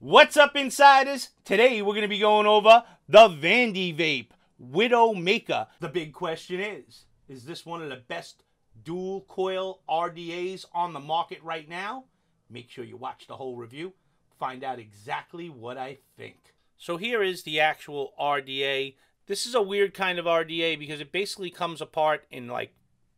What's up, insiders? Today we're going to be going over the Vandy Vape Widowmaker. The big question is this one of the best dual coil RDAs on the market right now? Make sure you watch the whole review. Find out exactly what I think. So here is the actual RDA. This is a weird kind of RDA because it basically comes apart in like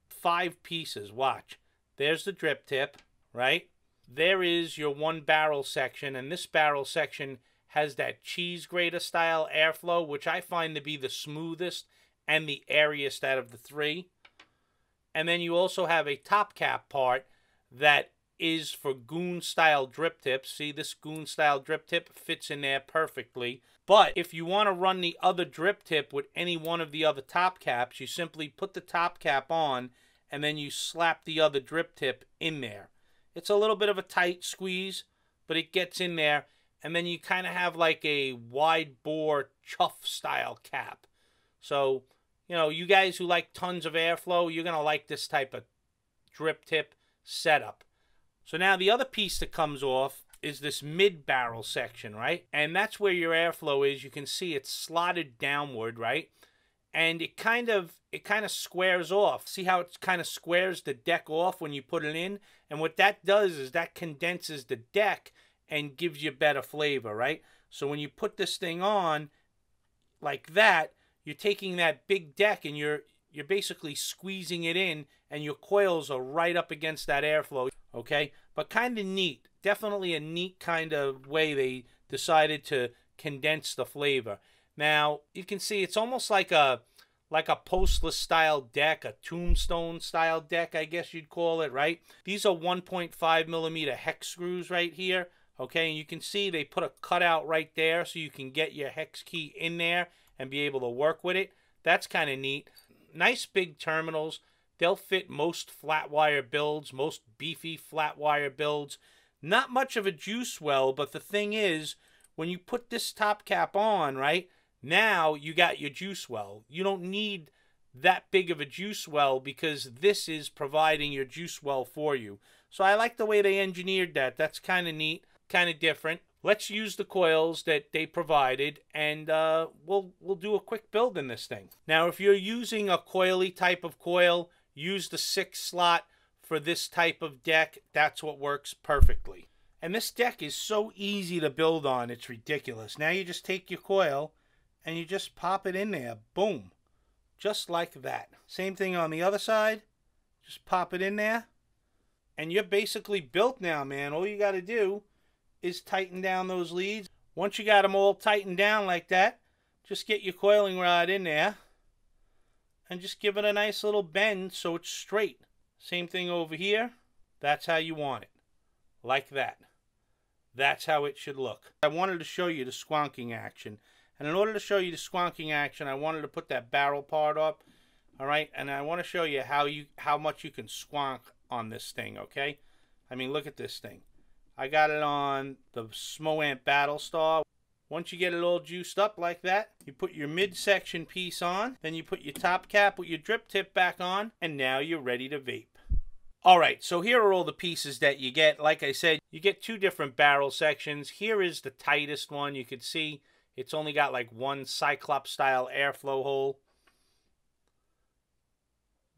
5 pieces. Watch. There's the drip tip, right? There is your one barrel section, and this barrel section has that cheese grater style airflow, which I find to be the smoothest and the airiest out of the 3. And then you also have a top cap part that is for goon style drip tips. See, this goon style drip tip fits in there perfectly. But if you want to run the other drip tip with any one of the other top caps, you simply put the top cap on and then you slap the other drip tip in there. It's a little bit of a tight squeeze, but it gets in there. And then you kind of have like a wide bore chuff style cap. So, you know, you guys who like tons of airflow, you're going to like this type of drip tip setup. So now the other piece that comes off is this mid barrel section, right? And that's where your airflow is. You can see it's slotted downward, right? And it kind of squares off. See how it kind of squares the deck off when you put it in? And what that does is that condenses the deck and gives you better flavor, right? So when you put this thing on like that, you're taking that big deck and you're basically squeezing it in, and your coils are right up against that airflow, okay? But kind of neat. Definitely a neat kind of way they decided to condense the flavor. Now, you can see it's almost like a postless style deck, a tombstone style deck, I guess you'd call it, right? These are 1.5 millimeter hex screws right here, okay? And you can see they put a cutout right there so you can get your hex key in there and be able to work with it. That's kind of neat. Nice big terminals. They'll fit most flat wire builds, most beefy flat wire builds. Not much of a juice well, but the thing is, when you put this top cap on, right, now you got your juice well. You don't need that big of a juice well because this is providing your juice well for you. So I like the way they engineered that. That's kind of neat, kind of different. Let's use the coils that they provided, and we'll do a quick build in this thing. Now, if you're using a coily type of coil, use the 6 slot for this type of deck. That's what works perfectly. And this deck is so easy to build on, it's ridiculous. Now you just take your coil and you just pop it in there. Boom. Just like that. Same thing on the other side. Just pop it in there. And you're basically built now, man. All you got to do is tighten down those leads. Once you got them all tightened down like that, just get your coiling rod in there and just give it a nice little bend so it's straight. Same thing over here. That's how you want it. Like that. That's how it should look. I wanted to show you the squonking action. And in order to show you the squonking action, I wanted to put that barrel part up. All right? And I want to show you how much you can squonk on this thing, okay? I mean, look at this thing. I got it on the Smo-Ant Battlestar. Once you get it all juiced up like that, you put your midsection piece on, then you put your top cap with your drip tip back on, and now you're ready to vape. Alright, so here are all the pieces that you get. Like I said, you get 2 different barrel sections. Here is the tightest one. You can see it's only got like one Cyclops style airflow hole.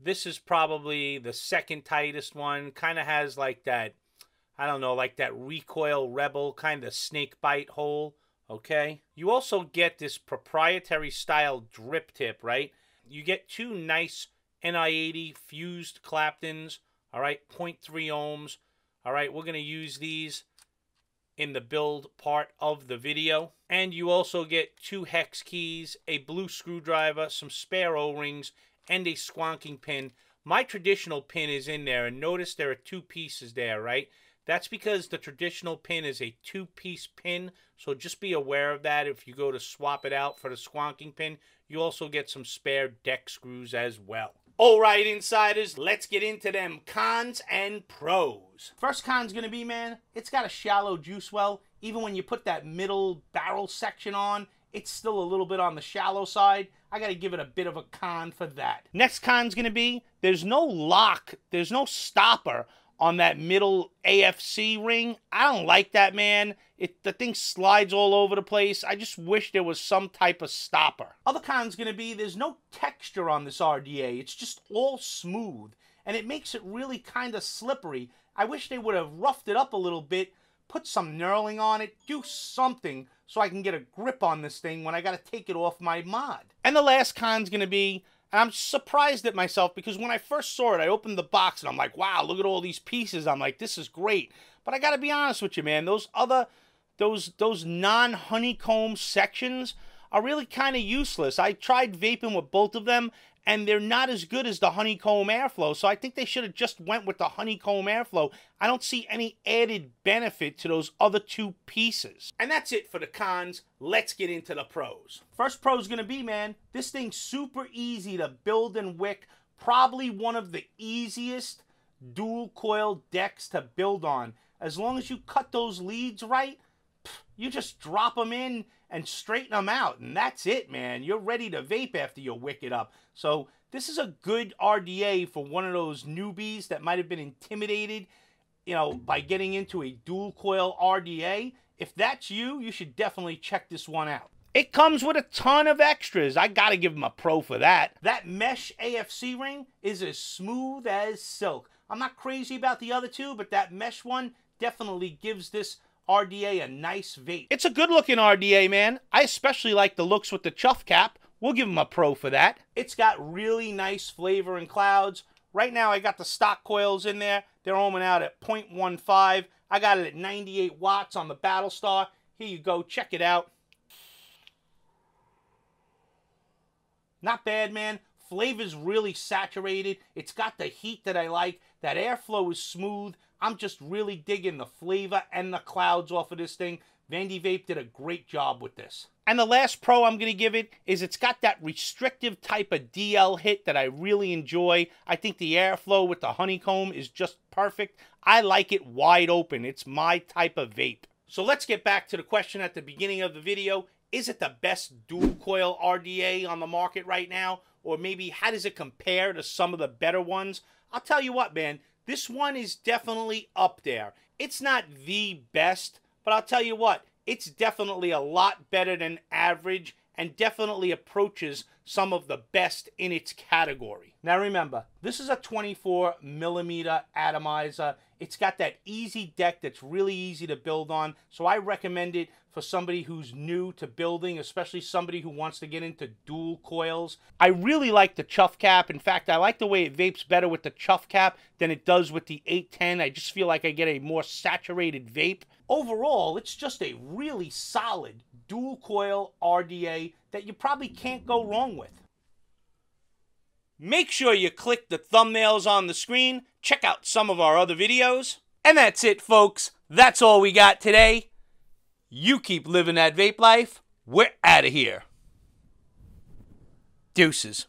This is probably the second tightest one. Kind of has like that, I don't know, like that Recoil Rebel kind of snake bite hole, okay? You also get this proprietary style drip tip, right? You get 2 nice NI80 fused Claptons, all right, 0.3 ohms. All right, we're going to use these in the build part of the video. And you also get 2 hex keys, a blue screwdriver, some spare O-rings, and a squonking pin. My traditional pin is in there, and notice there are 2 pieces there, right? That's because the traditional pin is a 2-piece pin, so just be aware of that if you go to swap it out for the squonking pin. You also get some spare deck screws as well. Alright, insiders, let's get into them cons and pros. First con's gonna be, man, it's got a shallow juice well. Even when you put that middle barrel section on, it's still a little bit on the shallow side. I gotta give it a bit of a con for that. Next con's gonna be, there's no lock, there's no stopper on that middle AFC ring. I don't like that, man. The thing slides all over the place. I just wish there was some type of stopper. Other con's going to be there's no texture on this RDA. It's just all smooth, and it makes it really kind of slippery. I wish they would have roughed it up a little bit, put some knurling on it, do something so I can get a grip on this thing when I got to take it off my mod. And the last con's going to be, and I'm surprised at myself because when I first saw it, I opened the box and I'm like, wow, look at all these pieces. I'm like, this is great. But I got to be honest with you, man. Those non-honeycomb sections are really kind of useless. I tried vaping with both of them, and they're not as good as the honeycomb airflow. So I think they should have just went with the honeycomb airflow. I don't see any added benefit to those other two pieces. And that's it for the cons. Let's get into the pros. First pro is going to be, man, this thing's super easy to build and wick. Probably one of the easiest dual coil decks to build on. As long as you cut those leads right, you just drop them in and straighten them out, and that's it, man. You're ready to vape after you wick it up. So this is a good RDA for one of those newbies that might have been intimidated, you know, by getting into a dual coil RDA. If that's you, you should definitely check this one out. It comes with a ton of extras. I gotta give them a pro for that. That mesh AFC ring is as smooth as silk. I'm not crazy about the other two, but that mesh one definitely gives this RDA a nice vape. It's a good looking RDA, man. I especially like the looks with the chuff cap. We'll give them a pro for that. It's got really nice flavor and clouds. Right now I got the stock coils in there. They're ohming out at 0.15. I got it at 98 watts on the Battlestar. Here you go, check it out. Not bad, man. Flavor's really saturated. It's got the heat that I like. That airflow is smooth. I'm just really digging the flavor and the clouds off of this thing. Vandy Vape did a great job with this. And the last pro I'm going to give it is it's got that restrictive type of DL hit that I really enjoy. I think the airflow with the honeycomb is just perfect. I like it wide open. It's my type of vape. So let's get back to the question at the beginning of the video. Is it the best dual coil RDA on the market right now? Or maybe how does it compare to some of the better ones? I'll tell you what, man. This one is definitely up there. It's not the best, but I'll tell you what, it's definitely a lot better than average and definitely approaches some of the best in its category. Now remember, this is a 24mm atomizer. It's got that easy deck that's really easy to build on, so I recommend it for somebody who's new to building, especially somebody who wants to get into dual coils. I really like the chuff cap. In fact, I like the way it vapes better with the chuff cap than it does with the 810. I just feel like I get a more saturated vape. Overall, it's just a really solid dual coil RDA that you probably can't go wrong with. Make sure you click the thumbnails on the screen. Check out some of our other videos. And that's it, folks. That's all we got today. You keep living that vape life. We're out of here. Deuces.